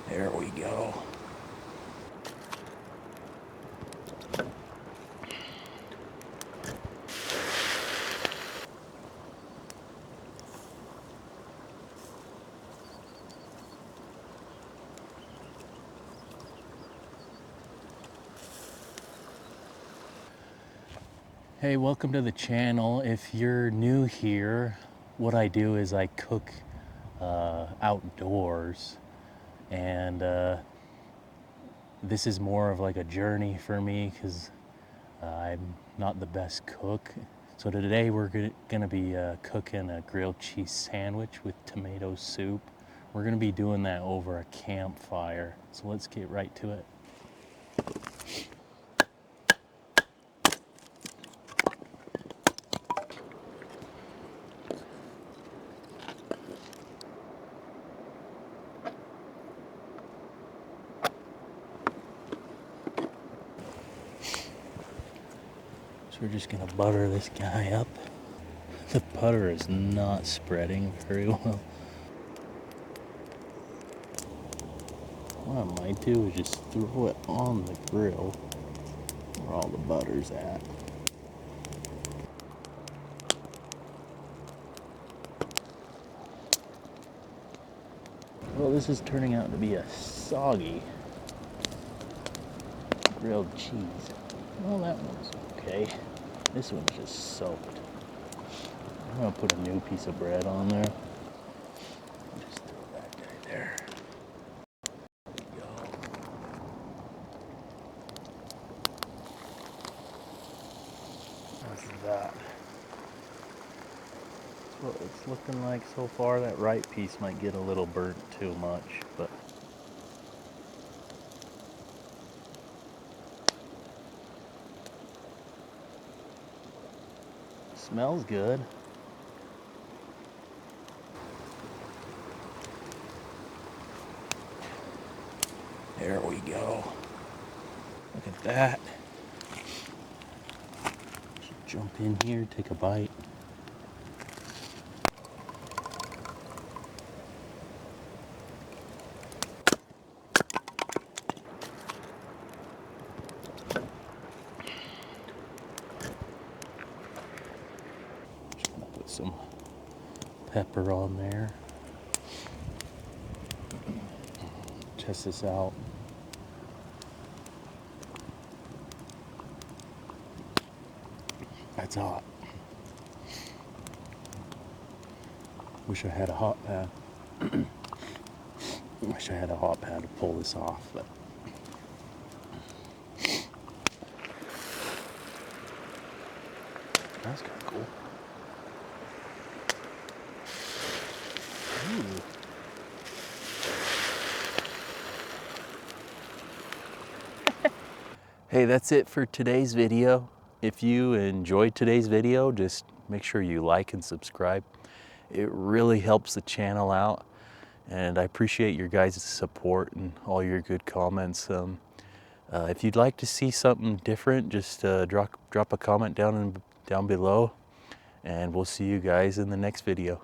There we go. Hey, welcome to the channel. If you're new here, what I do is I cook outdoors, and this is more of like a journey for me because I'm not the best cook. So today we're gonna be cooking a grilled cheese sandwich with tomato soup. We're gonna be doing that over a campfire. So let's get right to it. So we're just gonna butter this guy up. The butter is not spreading very well. What I might do is just throw it on the grill where all the butter's at. Well, this is turning out to be a soggy grilled cheese. Well, that one's okay. This one's just soaked. I'm gonna put a new piece of bread on there. Just throw that guy there. There we go. How's that? That's what it's looking like so far. That right piece might get a little burnt too much, but smells good. There we go. Look at that. Just jump in here, take a bite. Just gonna put some pepper on there. Test this out. That's hot. Wish I had a hot pad. Wish I had a hot pad to pull this off, but that's kind of cool. Ooh. Hey, that's it for today's video. If you enjoyed today's video, just make sure you like and subscribe. It really helps the channel out, and I appreciate your guys' support and all your good comments. If you'd like to see something different, just drop a comment down below, and we'll see you guys in the next video.